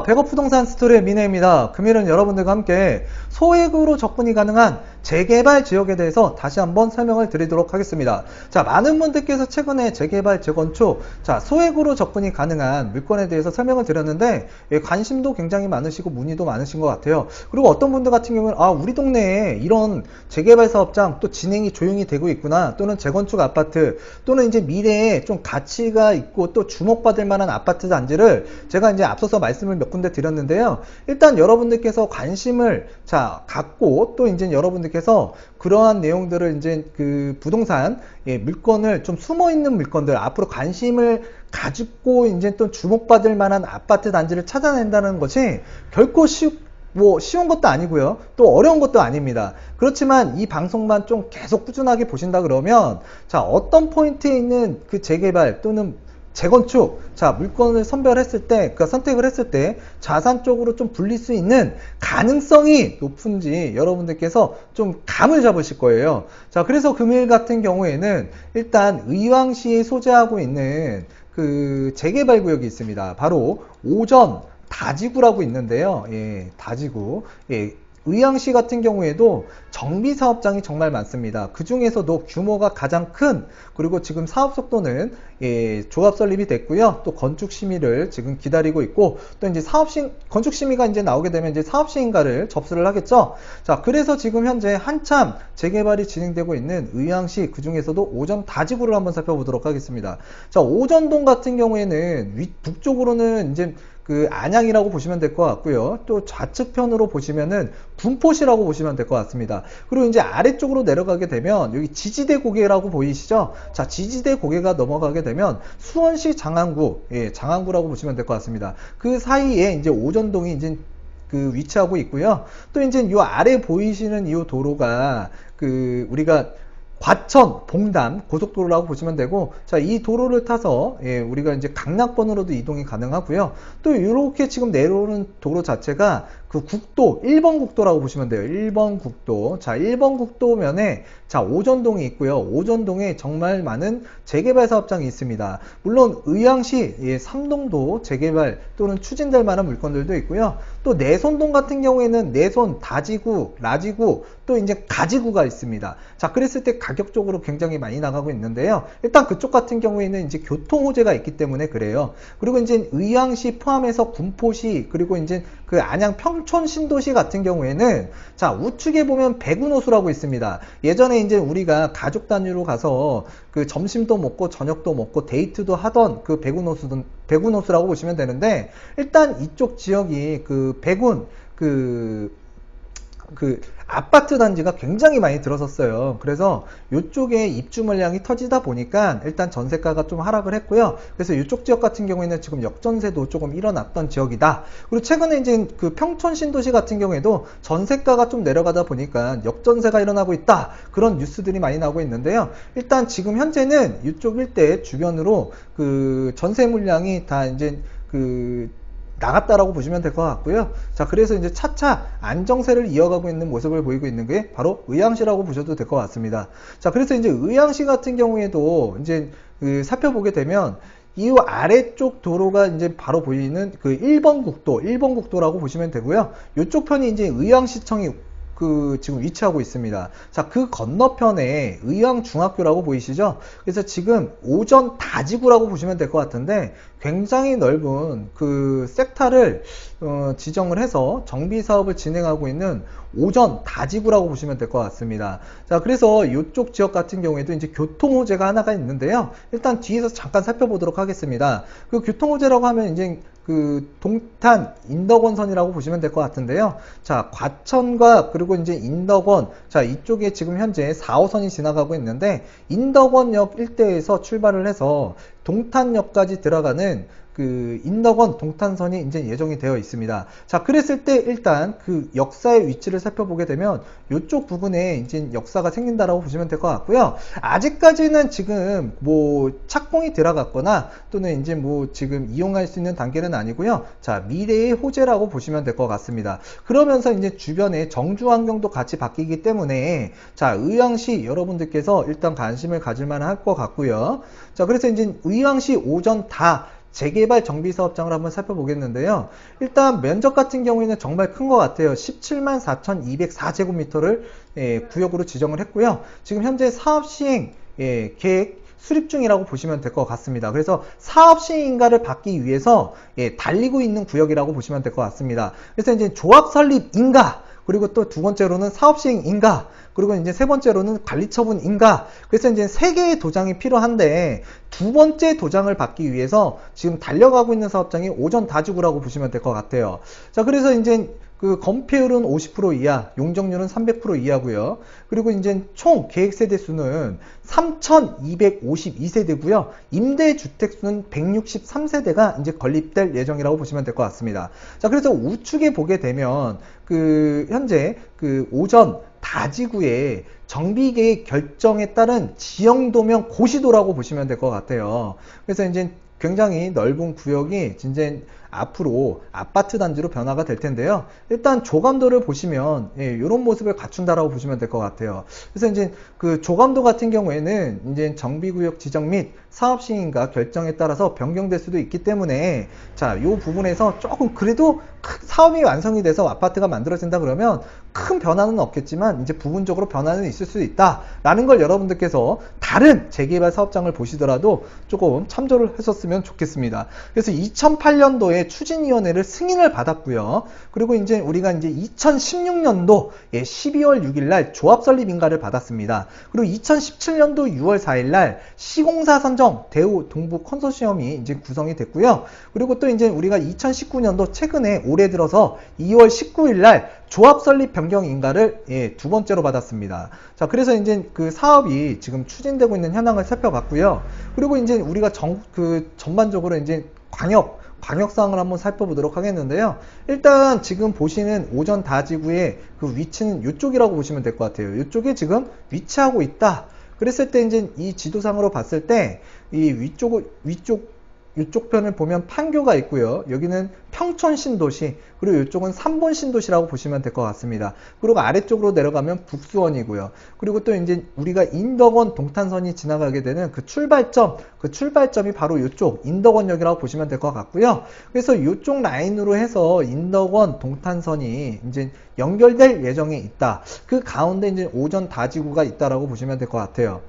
백업 부동산 스토리의 민혜입니다. 금일은 여러분들과 함께 소액으로 접근이 가능한 재개발 지역에 대해서 다시 한번 설명을 드리도록 하겠습니다. 자, 많은 분들께서 최근에 재개발, 재건축, 소액으로 접근이 가능한 물건에 대해서 설명을 드렸는데 관심도 굉장히 많으시고 문의도 많으신 것 같아요. 그리고 어떤 분들 같은 경우는 우리 동네에 이런 재개발 사업장 또 진행이 조용히 되고 있구나, 또는 재건축 아파트, 또는 이제 미래에 좀 가치가 있고 또 주목받을 만한 아파트 단지를 제가 이제 앞서서 말씀을 몇 군데 드렸는데요. 일단 여러분들께서 관심을 갖고 또 이제 여러분들께서 그러한 내용들을 이제 그 부동산 물건을 좀 숨어 있는 물건들, 앞으로 관심을 가지고 이제 또 주목받을 만한 아파트 단지를 찾아낸다는 것이 결코 쉬운 것도 아니고요, 또 어려운 것도 아닙니다. 그렇지만 이 방송만 좀 계속 꾸준하게 보신다 그러면 어떤 포인트에 있는 그 재개발 또는 재건축, 물건을 선별했을 때, 그러니까 선택을 했을 때 자산 쪽으로 좀 불릴 수 있는 가능성이 높은지 여러분들께서 좀 감을 잡으실 거예요. 그래서 금일 같은 경우에는 일단 의왕시에 소재하고 있는 그 재개발 구역이 있습니다. 바로 오전 다지구라고 있는데요. 다지구. 의왕시 같은 경우에도 정비 사업장이 정말 많습니다. 그 중에서도 규모가 가장 큰, 그리고 지금 사업 속도는 조합 설립이 됐고요. 또 건축 심의를 지금 기다리고 있고, 또 이제 건축 심의가 이제 나오게 되면 이제 사업 시행가를 접수를 하겠죠. 그래서 지금 현재 한참 재개발이 진행되고 있는 의왕시, 그 중에서도 오전 다지구를 한번 살펴보도록 하겠습니다. 오전동 같은 경우에는 북쪽으로는 이제 그 안양이라고 보시면 될 것 같고요. 또 좌측편으로 보시면은 군포시라고 보시면 될 것 같습니다. 그리고 이제 아래쪽으로 내려가게 되면 여기 지지대 고개라고 보이시죠? 지지대 고개가 넘어가게 되면 수원시 장안구, 장안구라고 보시면 될 것 같습니다. 그 사이에 이제 오전동이 이제 그 위치하고 있고요. 또 이제 요 아래 보이시는 이 도로가 그 우리가 과천, 봉담 고속도로라고 보시면 되고, 이 도로를 타서 우리가 이제 강락번으로도 이동이 가능하고요. 또 이렇게 지금 내려오는 도로 자체가 그 국도, 1번 국도라고 보시면 돼요. 1번 국도. 1번 국도면에 오전동이 있고요. 오전동에 정말 많은 재개발 사업장이 있습니다. 물론 의왕시 삼동도 재개발 또는 추진될 만한 물건들도 있고요. 또 내손동 같은 경우에는 내손, 다지구, 라지구, 또 이제 가지구가 있습니다. 그랬을 때 가격적으로 굉장히 많이 나가고 있는데요. 일단 그쪽 같은 경우에는 이제 교통 호재가 있기 때문에 그래요. 그리고 이제 의왕시 포함해서 군포시, 그리고 이제 그 안양 평촌 신도시 같은 경우에는 우측에 보면 백운호수라고 있습니다. 예전에 이제 우리가 가족 단위로 가서 그 점심도 먹고 저녁도 먹고 데이트도 하던 그 백운호수라고 보시면 되는데, 일단 이쪽 지역이 그 백운 그 아파트 단지가 굉장히 많이 들어섰어요. 그래서 이쪽에 입주 물량이 터지다 보니까 일단 전세가가 좀 하락을 했고요. 그래서 이쪽 지역 같은 경우에는 지금 역전세도 조금 일어났던 지역이다. 그리고 최근에 이제 그 평촌 신도시 같은 경우에도 전세가가 좀 내려가다 보니까 역전세가 일어나고 있다, 그런 뉴스들이 많이 나오고 있는데요. 일단 지금 현재는 이쪽 일대 주변으로 그 전세 물량이 다 이제 나갔다라고 보시면 될 것 같고요. 그래서 이제 차차 안정세를 이어가고 있는 모습을 보이고 있는 게 바로 의왕시라고 보셔도 될 것 같습니다. 그래서 이제 의왕시 같은 경우에도 이제 살펴보게 되면 이 아래쪽 도로가 이제 바로 보이는 그 1번 국도라고 보시면 되고요. 이쪽 편이 이제 의왕시청이 지금 위치하고 있습니다. 그 건너편에 의왕중학교라고 보이시죠? 그래서 지금 오전 다지구라고 보시면 될 것 같은데, 굉장히 넓은 그 섹터를 지정을 해서 정비 사업을 진행하고 있는 오전 다지구라고 보시면 될 것 같습니다. 그래서 이쪽 지역 같은 경우에도 이제 교통 호재가 하나가 있는데요. 일단 뒤에서 잠깐 살펴보도록 하겠습니다. 그 교통 호재라고 하면 이제 그 동탄 인덕원선이라고 보시면 될 것 같은데요. 과천과 그리고 이제 인덕원, 이쪽에 지금 현재 4호선이 지나가고 있는데, 인덕원역 일대에서 출발을 해서 동탄역까지 들어가는 그 인덕원 동탄선이 이제 예정이 되어 있습니다. 그랬을 때 일단 그 역사의 위치를 살펴보게 되면 이쪽 부분에 이제 역사가 생긴다라고 보시면 될 것 같고요. 아직까지는 지금 뭐 착공이 들어갔거나 또는 이제 뭐 지금 이용할 수 있는 단계는 아니고요. 미래의 호재라고 보시면 될 것 같습니다. 그러면서 이제 주변에 정주 환경도 같이 바뀌기 때문에 의왕시 여러분들께서 일단 관심을 가질 만할 것 같고요. 그래서 이제 의왕시 오전 다 재개발 정비 사업장을 한번 살펴보겠는데요. 일단 면적 같은 경우에는 정말 큰 것 같아요. 17만 4,204제곱미터를 구역으로 지정을 했고요. 지금 현재 사업 시행 계획 수립 중이라고 보시면 될 것 같습니다. 그래서 사업 시행 인가를 받기 위해서 달리고 있는 구역이라고 보시면 될 것 같습니다. 그래서 이제 조합 설립 인가, 그리고 또 두 번째로는 사업 시행 인가, 그리고 이제 세 번째로는 관리 처분 인가. 그래서 이제 세 개의 도장이 필요한데 두 번째 도장을 받기 위해서 지금 달려가고 있는 사업장이 오전 다지구라고 보시면 될 것 같아요. 자, 그래서 이제 그 건폐율은 50% 이하, 용적률은 300% 이하고요. 그리고 이제 총 계획 세대 수는 3,252세대고요. 임대주택 수는 163세대가 이제 건립될 예정이라고 보시면 될 것 같습니다. 자, 그래서 우측에 보게 되면 그 현재 그 오전 다지구의 정비계획 결정에 따른 지형도면 고시도라고 보시면 될 것 같아요. 그래서 이제 굉장히 넓은 구역이 이제 앞으로 아파트 단지로 변화가 될 텐데요. 일단 조감도를 보시면 이런 모습을 갖춘다라고 보시면 될 것 같아요. 그래서 이제 그 조감도 같은 경우에는 이제 정비구역 지정 및 사업 시행인가 결정에 따라서 변경될 수도 있기 때문에 자, 이 부분에서 조금 그래도 사업이 완성이 돼서 아파트가 만들어진다 그러면 큰 변화는 없겠지만 이제 부분적으로 변화는 있을 수 있다라는 걸 여러분들께서 다른 재개발 사업장을 보시더라도 조금 참조를 하셨으면 좋겠습니다. 그래서 2008년도에 추진위원회를 승인을 받았고요. 그리고 이제 우리가 이제 2016년도 12월 6일 날 조합 설립 인가를 받았습니다. 그리고 2017년도 6월 4일 날 시공사 선정 대우 동부 컨소시엄이 이제 구성이 됐고요. 그리고 또 이제 우리가 2019년도 최근에 올해 들어서 2월 19일 날 조합 설립 변경 인가를 두 번째로 받았습니다. 자, 그래서 이제 그 사업이 지금 추진되고 있는 현황을 살펴봤고요. 그리고 이제 우리가 전반적으로 이제 광역사항을 한번 살펴보도록 하겠는데요. 일단 지금 보시는 오전 다지구의 그 위치는 이쪽이라고 보시면 될 것 같아요. 이쪽에 지금 위치하고 있다. 그랬을 때 이제 이 지도상으로 봤을 때 이 이쪽 편을 보면 판교가 있고요. 여기는 평촌 신도시, 그리고 이쪽은 삼본 신도시라고 보시면 될 것 같습니다. 그리고 아래쪽으로 내려가면 북수원이고요. 그리고 또 이제 우리가 인덕원 동탄선이 지나가게 되는 그 출발점이 바로 이쪽 인덕원역이라고 보시면 될 것 같고요. 그래서 이쪽 라인으로 해서 인덕원 동탄선이 이제 연결될 예정에 있다. 그 가운데 이제 오전 다지구가 있다라고 보시면 될 것 같아요.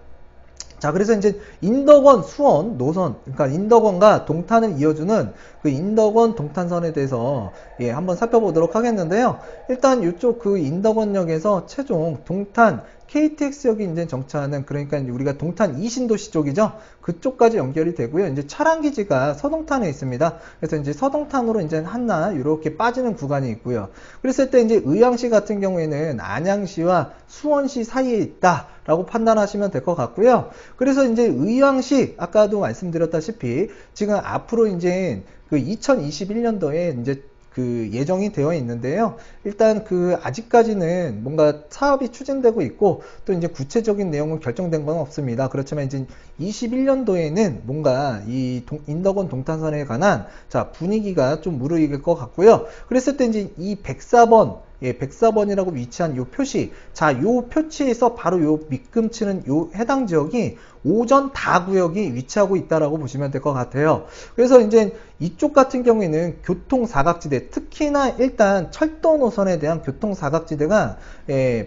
자, 그래서 이제 인덕원 수원 노선, 그러니까 인덕원과 동탄을 이어주는 그 인덕원 동탄선에 대해서 한번 살펴보도록 하겠는데요. 일단 이쪽 그 인덕원역에서 최종 동탄 KTX역이 이제 정차하는, 그러니까 우리가 동탄 이신도시 쪽이죠. 그쪽까지 연결이 되고요. 이제 차량기지가 서동탄에 있습니다. 그래서 이제 서동탄으로 이제 한나 이렇게 빠지는 구간이 있고요. 그랬을 때 이제 의왕시 같은 경우에는 안양시와 수원시 사이에 있다라고 판단하시면 될 것 같고요. 그래서 이제 의왕시 아까도 말씀드렸다시피 지금 앞으로 이제 그 2021년도에 이제 그 예정이 되어 있는데요. 일단 그 아직까지는 뭔가 사업이 추진되고 있고 또 이제 구체적인 내용은 결정된 건 없습니다. 그렇지만 이제 21년도에는 뭔가 이 인덕원 동탄선에 관한 자 분위기가 좀 무르익을 것 같고요. 그랬을 때 이제 이 104번 104번이라고 위치한 요 표시, 자, 요 표치에서 바로 요 밑금치는 요 해당 지역이 오전 다구역이 위치하고 있다라고 보시면 될 것 같아요. 그래서 이제 이쪽 같은 경우에는 교통사각지대, 특히나 일단 철도 노선에 대한 교통사각지대가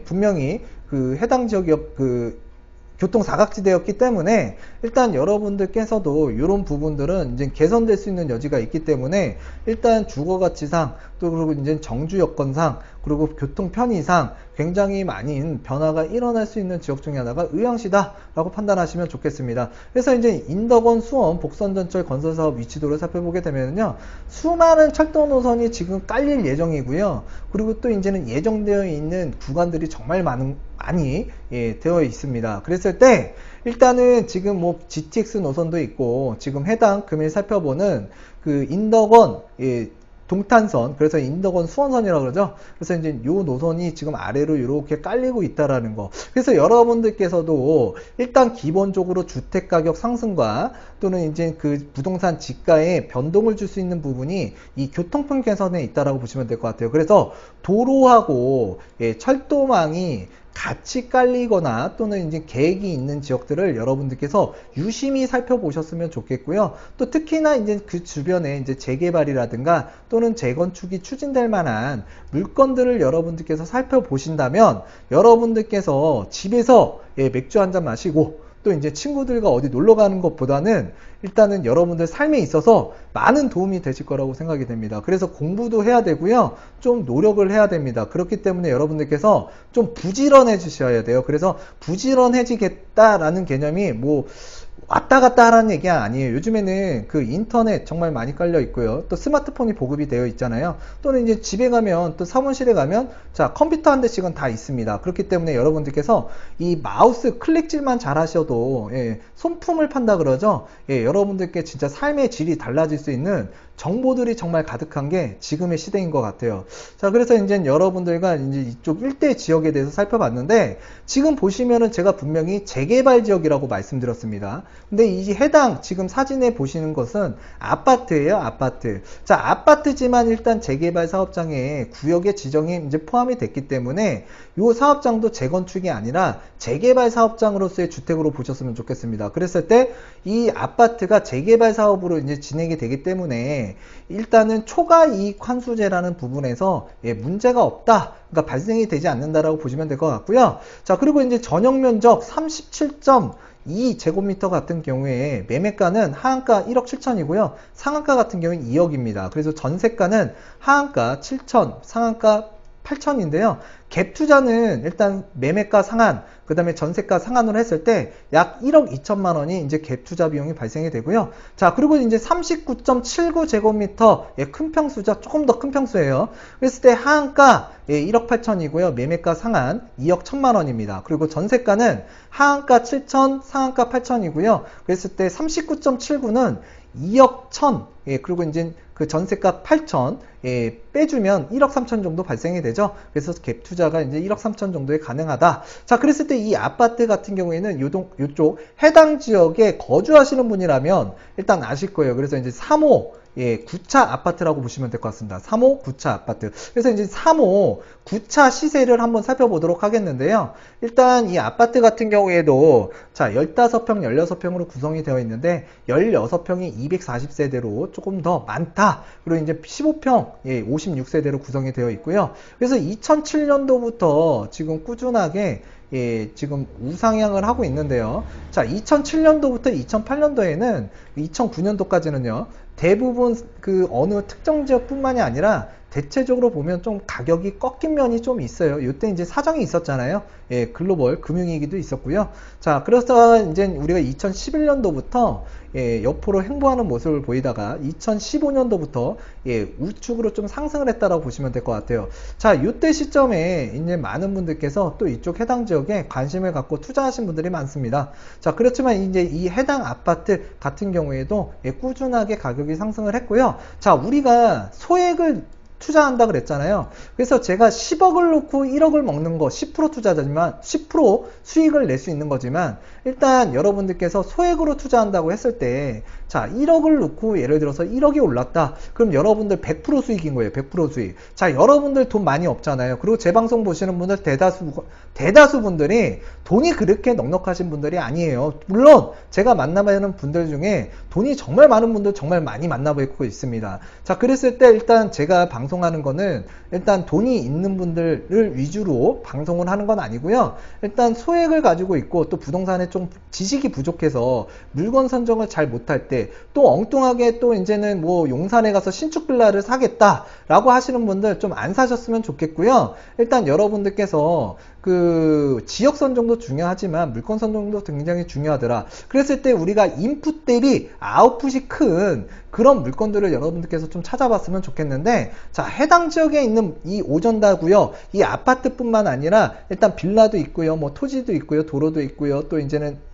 분명히 그 해당 지역이 교통사각지대였기 때문에 일단 여러분들께서도 이런 부분들은 이제 개선될 수 있는 여지가 있기 때문에 일단 주거가치상 또 그리고 이제 정주 여건상 그리고 교통 편의상 굉장히 많은 변화가 일어날 수 있는 지역 중에 하나가 의왕시다라고 판단하시면 좋겠습니다. 그래서 이제 인덕원 수원 복선전철 건설 사업 위치도를 살펴보게 되면요, 수많은 철도 노선이 지금 깔릴 예정이고요. 그리고 또 이제는 예정되어 있는 구간들이 정말 많이 되어 있습니다. 그랬을 때 일단은 지금 뭐 GTX 노선도 있고 지금 해당 금일 살펴보는 그 인덕원 동탄선, 그래서 인덕원 수원선이라고 그러죠. 그래서 이제 요 노선이 지금 아래로 이렇게 깔리고 있다라는 거. 그래서 여러분들께서도 일단 기본적으로 주택 가격 상승과 또는 이제 그 부동산 지가에 변동을 줄 수 있는 부분이 이 교통편 개선에 있다라고 보시면 될 것 같아요. 그래서 도로하고 철도망이 같이 깔리거나 또는 이제 계획이 있는 지역들을 여러분들께서 유심히 살펴보셨으면 좋겠고요. 또 특히나 이제 그 주변에 이제 재개발이라든가 또는 재건축이 추진될 만한 물건들을 여러분들께서 살펴보신다면 여러분들께서 집에서 맥주 한잔 마시고 또 이제 친구들과 어디 놀러 가는 것보다는 일단은 여러분들 삶에 있어서 많은 도움이 되실 거라고 생각이 됩니다. 그래서 공부도 해야 되고요. 좀 노력을 해야 됩니다. 그렇기 때문에 여러분들께서 좀 부지런해지셔야 돼요. 그래서 부지런해지겠다라는 개념이 뭐 왔다 갔다 하라는 얘기가 아니에요. 요즘에는 그 인터넷 정말 많이 깔려 있고요. 또 스마트폰이 보급이 되어 있잖아요. 또는 이제 집에 가면 또 사무실에 가면 자 컴퓨터 한 대씩은 다 있습니다. 그렇기 때문에 여러분들께서 이 마우스 클릭질만 잘 하셔도 손품을 판다 그러죠. 여러분들께 진짜 삶의 질이 달라질 수 있는 정보들이 정말 가득한 게 지금의 시대인 것 같아요. 자, 그래서 이제 여러분들과 이제 이쪽 일대 지역에 대해서 살펴봤는데, 지금 보시면은 제가 분명히 재개발 지역이라고 말씀드렸습니다. 근데 이 해당 지금 사진에 보시는 것은 아파트예요, 아파트. 자, 아파트지만 일단 재개발 사업장에 구역의 지정이 이제 포함이 됐기 때문에 이 사업장도 재건축이 아니라 재개발 사업장으로서의 주택으로 보셨으면 좋겠습니다. 그랬을 때 이 아파트가 재개발 사업으로 이제 진행이 되기 때문에 일단은 초과 이익 환수제라는 부분에서 문제가 없다. 그러니까 발생이 되지 않는다라고 보시면 될 것 같고요. 자, 그리고 이제 전용 면적 37.2제곱미터 같은 경우에 매매가는 하한가 1억 7천이고요. 상한가 같은 경우는 2억입니다. 그래서 전세가는 하한가 7천, 상한가 8천인데요. 갭 투자는 일단 매매가 상한, 그 다음에 전세가 상한으로 했을 때 약 1억 2천만 원이 이제 갭 투자 비용이 발생이 되고요. 자, 그리고 이제 39.79제곱미터, 큰 평수죠. 조금 더 큰 평수예요. 그랬을 때 하한가 1억 8천이고요. 매매가 상한 2억 1천만 원입니다. 그리고 전세가는 하한가 7천, 상한가 8천이고요. 그랬을 때 39.79는 2억 1천, 그리고 이제 그 전세가 8천, 빼주면 1억 3천 정도 발생이 되죠. 그래서 갭 투자가 이제 1억 3천 정도에 가능하다. 자, 그랬을 때 이 아파트 같은 경우에는 요쪽 해당 지역에 거주하시는 분이라면 일단 아실 거예요. 그래서 이제 3호, 9차 아파트라고 보시면 될 것 같습니다. 3호, 9차 아파트. 그래서 이제 3호, 9차 시세를 한번 살펴보도록 하겠는데요. 일단 이 아파트 같은 경우에도 자, 15평, 16평으로 구성이 되어 있는데 16평이 240세대로 조금 더 많다. 그리고 이제 15평, 56세대로 구성이 되어 있고요. 그래서 2007년도부터 지금 꾸준하게 지금 우상향을 하고 있는데요. 자, 2007년도부터 2008년도에는 2009년도까지는요. 대부분 그 어느 특정 지역뿐만이 아니라 대체적으로 보면 좀 가격이 꺾인 면이 좀 있어요. 이때 이제 사정이 있었잖아요. 글로벌 금융위기도 있었고요. 자, 그래서 이제 우리가 2011년도부터 옆으로 횡보하는 모습을 보이다가 2015년도부터 우측으로 좀 상승을 했다라고 보시면 될 것 같아요. 자, 이때 시점에 이제 많은 분들께서 또 이쪽 해당 지역에 관심을 갖고 투자하신 분들이 많습니다. 자, 그렇지만 이제 이 해당 아파트 같은 경우에도 꾸준하게 가격이 상승을 했고요. 자, 우리가 소액을 투자한다 그랬잖아요. 그래서 제가 10억을 놓고 1억을 먹는 거 10% 투자자지만 10% 수익을 낼 수 있는 거지만 일단 여러분들께서 소액으로 투자한다고 했을 때 자, 1억을 놓고 예를 들어서 1억이 올랐다. 그럼 여러분들 100% 수익인 거예요. 100% 수익. 자, 여러분들 돈 많이 없잖아요. 그리고 제 방송 보시는 분들 대다수 분들이 돈이 그렇게 넉넉하신 분들이 아니에요. 물론 제가 만나보는 분들 중에 돈이 정말 많은 분들 정말 많이 만나뵙고 있습니다. 자, 그랬을 때 일단 제가 방송하는 거는 일단 돈이 있는 분들을 위주로 방송을 하는 건 아니고요. 일단 소액을 가지고 있고 또 부동산에 좀 지식이 부족해서 물건 선정을 잘 못할 때 또 엉뚱하게 또 이제는 뭐 용산에 가서 신축 빌라를 사겠다라고 하시는 분들 좀 안 사셨으면 좋겠고요. 일단 여러분들께서 그 지역 선정도 중요하지만 물건 선정도 굉장히 중요하더라. 그랬을 때 우리가 인풋 대비 아웃풋이 큰 그런 물건들을 여러분들께서 좀 찾아봤으면 좋겠는데, 자, 해당 지역에 있는 이 오전다고요. 이 아파트뿐만 아니라 일단 빌라도 있고요, 뭐 토지도 있고요, 도로도 있고요, 또 이제는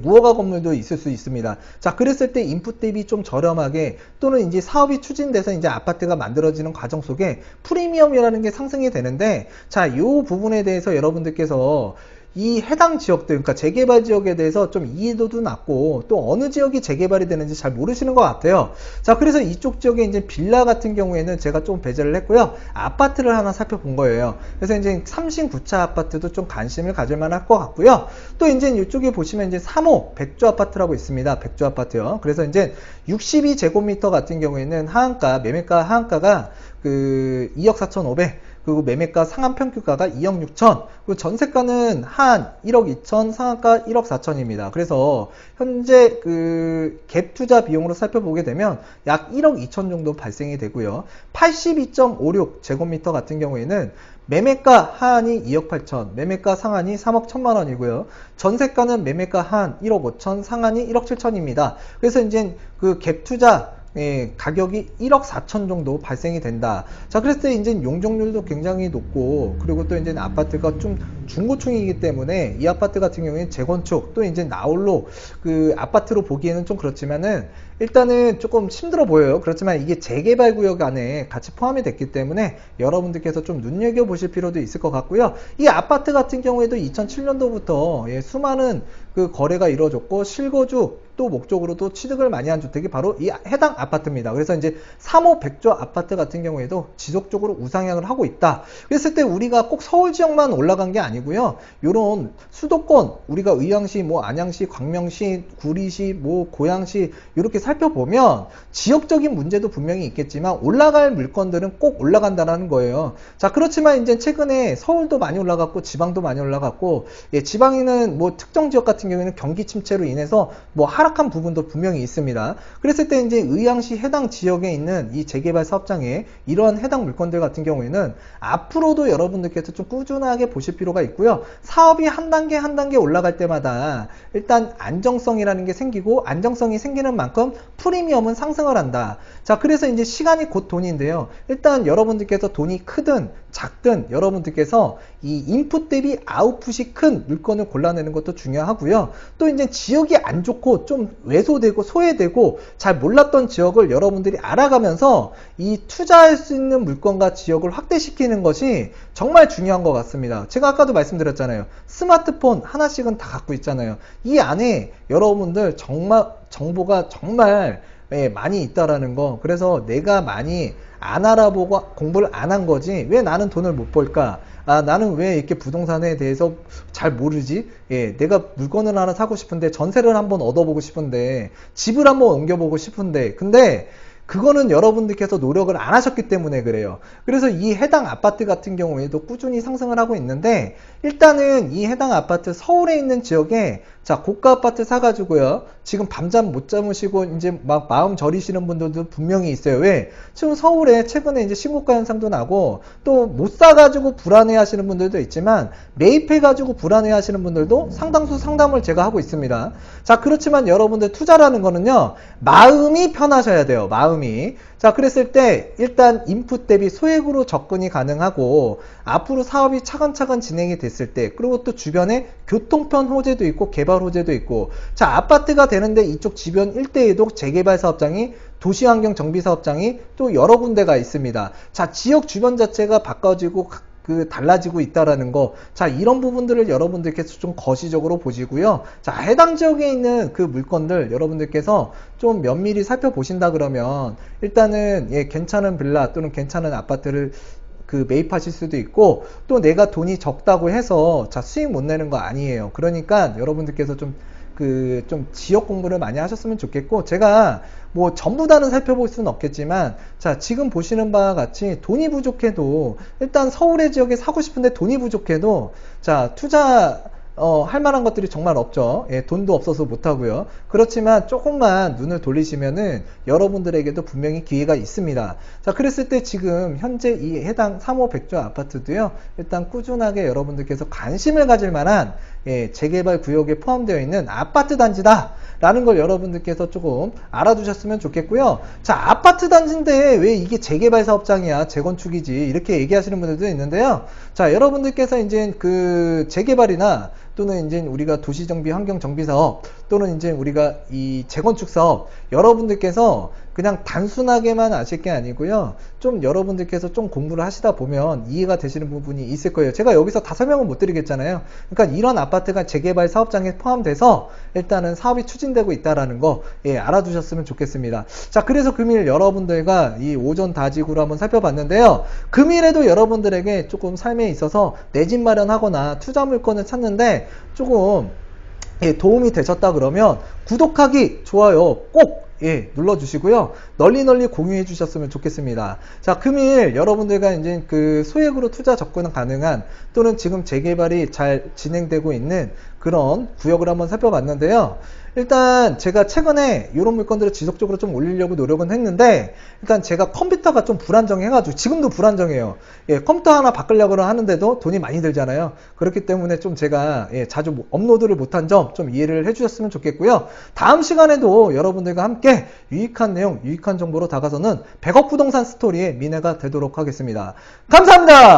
무허가 건물도 있을 수 있습니다. 자, 그랬을 때 인풋 대비 좀 저렴하게 또는 이제 사업이 추진돼서 이제 아파트가 만들어지는 과정 속에 프리미엄이라는 게 상승이 되는데, 자, 요 부분에 대해서 여러분들께서 이 해당 지역들, 그러니까 재개발 지역에 대해서 좀 이해도도 낮고 또 어느 지역이 재개발이 되는지 잘 모르시는 것 같아요. 자, 그래서 이쪽 지역에 이제 빌라 같은 경우에는 제가 좀 배제를 했고요. 아파트를 하나 살펴본 거예요. 그래서 이제 3신 9차 아파트도 좀 관심을 가질 만할 것 같고요. 또 이제 이쪽에 보시면 이제 3호 백조 아파트라고 있습니다. 백조 아파트요. 그래서 이제 62제곱미터 같은 경우에는 하한가, 매매가 하한가가 그 2억 4,500, 그리고 매매가 상한 평균가가 2억 6천, 그리고 전세가는 한 1억 2천, 상한가 1억 4천입니다. 그래서 현재 그 갭 투자 비용으로 살펴보게 되면 약 1억 2천 정도 발생이 되고요. 82.56 제곱미터 같은 경우에는 매매가 하한이 2억 8천, 매매가 상한이 3억 1천만 원이고요. 전세가는 매매가 한 1억 5천, 상한이 1억 7천입니다. 그래서 이제 그 갭 투자 가격이 1억 4천 정도 발생이 된다. 자, 그랬을 때 이제 용적률도 굉장히 높고, 그리고 또 이제 아파트가 좀 중고층이기 때문에 이 아파트 같은 경우에는 재건축, 또 이제 나홀로 그 아파트로 보기에는 좀 그렇지만은 일단은 조금 힘들어 보여요. 그렇지만 이게 재개발 구역 안에 같이 포함이 됐기 때문에 여러분들께서 좀 눈여겨보실 필요도 있을 것 같고요. 이 아파트 같은 경우에도 2007년도부터 수많은 그 거래가 이루어졌고, 실거주 또 목적으로도 취득을 많이 한 주택이 바로 이 해당 아파트입니다. 그래서 이제 3호 백조 아파트 같은 경우에도 지속적으로 우상향을 하고 있다. 그랬을 때 우리가 꼭 서울 지역만 올라간 게 아니고요. 요런 수도권, 우리가 의왕시, 뭐 안양시, 광명시, 구리시, 뭐 고양시 이렇게 살펴보면 지역적인 문제도 분명히 있겠지만 올라갈 물건들은 꼭 올라간다는 거예요. 자, 그렇지만 이제 최근에 서울도 많이 올라갔고 지방도 많이 올라갔고, 지방에는 뭐 특정 지역 같은 경우에는 경기 침체로 인해서 뭐 하락한 부분도 분명히 있습니다. 그랬을 때 이제 의왕시 해당 지역에 있는 이 재개발 사업장에 이러한 해당 물건들 같은 경우에는 앞으로도 여러분들께서 좀 꾸준하게 보실 필요가 있고요. 사업이 한 단계 한 단계 올라갈 때마다 일단 안정성이라는 게 생기고, 안정성이 생기는 만큼 프리미엄은 상승을 한다. 자, 그래서 이제 시간이 곧 돈인데요. 일단 여러분들께서 돈이 크든 작든 여러분들께서 이 인풋 대비 아웃풋이 큰 물건을 골라내는 것도 중요하고요. 또 이제 지역이 안 좋고 좀 왜소되고 소외되고 잘 몰랐던 지역을 여러분들이 알아가면서 이 투자할 수 있는 물건과 지역을 확대시키는 것이 정말 중요한 것 같습니다. 제가 아까도 말씀드렸잖아요. 스마트폰 하나씩은 다 갖고 있잖아요. 이 안에 여러분들 정말 정보가 정말 많이 있다라는 거. 그래서 내가 많이 안 알아보고 공부를 안 한 거지 왜 나는 돈을 못 벌까? 아, 나는 왜 이렇게 부동산에 대해서 잘 모르지? 내가 물건을 하나 사고 싶은데, 전세를 한번 얻어보고 싶은데, 집을 한번 옮겨보고 싶은데, 근데 그거는 여러분들께서 노력을 안 하셨기 때문에 그래요. 그래서 이 해당 아파트 같은 경우에도 꾸준히 상승을 하고 있는데, 일단은 이 해당 아파트 서울에 있는 지역에 자, 고가 아파트 사가지고요. 지금 밤잠 못 잠으시고 이제 막 마음 저리시는 분들도 분명히 있어요. 왜? 지금 서울에 최근에 이제 신고가 현상도 나고, 또 못 사가지고 불안해 하시는 분들도 있지만, 매입해가지고 불안해 하시는 분들도 상당수 상담을 제가 하고 있습니다. 자, 그렇지만 여러분들 투자라는 거는요, 마음이 편하셔야 돼요. 마음이. 자, 그랬을 때 일단 인풋 대비 소액으로 접근이 가능하고, 앞으로 사업이 차근차근 진행이 됐을 때, 그리고 또 주변에 교통편 호재도 있고 개발 호재도 있고, 자, 아파트가 되는데 이쪽 주변 일대에도 재개발 사업장이, 도시환경 정비 사업장이 또 여러 군데가 있습니다. 자, 지역 주변 자체가 바꿔지고 달라지고 있다라는 거. 자, 이런 부분들을 여러분들께서 좀 거시적으로 보시고요. 자, 해당 지역에 있는 그 물건들 여러분들께서 좀 면밀히 살펴보신다 그러면 일단은 괜찮은 빌라 또는 괜찮은 아파트를 매입하실 수도 있고, 또 내가 돈이 적다고 해서 자, 수익 못 내는 거 아니에요. 그러니까 여러분들께서 좀 지역 공부를 많이 하셨으면 좋겠고, 제가 뭐 전부 다는 살펴볼 수는 없겠지만, 자, 지금 보시는 바와 같이 돈이 부족해도, 일단 서울의 지역에 사고 싶은데 돈이 부족해도, 자, 할 만한 것들이 정말 없죠. 돈도 없어서 못하고요. 그렇지만 조금만 눈을 돌리시면은 여러분들에게도 분명히 기회가 있습니다. 자, 그랬을 때 지금 현재 이 해당 3호 백조 아파트도요, 일단 꾸준하게 여러분들께서 관심을 가질 만한 재개발 구역에 포함되어 있는 아파트 단지다 라는 걸 여러분들께서 조금 알아두셨으면 좋겠고요. 자, 아파트 단지인데 왜 이게 재개발 사업장이야, 재건축이지, 이렇게 얘기하시는 분들도 있는데요. 자, 여러분들께서 이제 재개발이나 또 또는 이제 우리가 도시정비, 환경정비 사업, 또는 이제 우리가 이 재건축 사업, 여러분들께서 그냥 단순하게만 아실 게 아니고요. 좀 여러분들께서 좀 공부를 하시다 보면 이해가 되시는 부분이 있을 거예요. 제가 여기서 다 설명을 못 드리겠잖아요. 그러니까 이런 아파트가 재개발 사업장에 포함돼서 일단은 사업이 추진되고 있다라는 거, 예, 알아두셨으면 좋겠습니다. 자, 그래서 금일 여러분들과 이 오전 다지구로 한번 살펴봤는데요. 금일에도 여러분들에게 조금 삶에 있어서 내 집 마련하거나 투자 물건을 찾는데 조금, 예, 도움이 되셨다 그러면 구독하기, 좋아요 꼭, 예, 눌러주시고요. 널리 공유해 주셨으면 좋겠습니다. 자, 금일 여러분들과 이제 그 소액으로 투자 접근 가능한 또는 지금 재개발이 잘 진행되고 있는 그런 구역을 한번 살펴봤는데요. 일단 제가 최근에 이런 물건들을 지속적으로 좀 올리려고 노력은 했는데, 일단 제가 컴퓨터가 좀 불안정해가지고 지금도 불안정해요. 예, 컴퓨터 하나 바꾸려고 하는데도 돈이 많이 들잖아요. 그렇기 때문에 좀 제가, 예, 자주 업로드를 못한 점 좀 이해를 해주셨으면 좋겠고요. 다음 시간에도 여러분들과 함께 유익한 내용, 유익한 정보로 다가서는 100억 부동산 스토리의 미래가 되도록 하겠습니다. 감사합니다.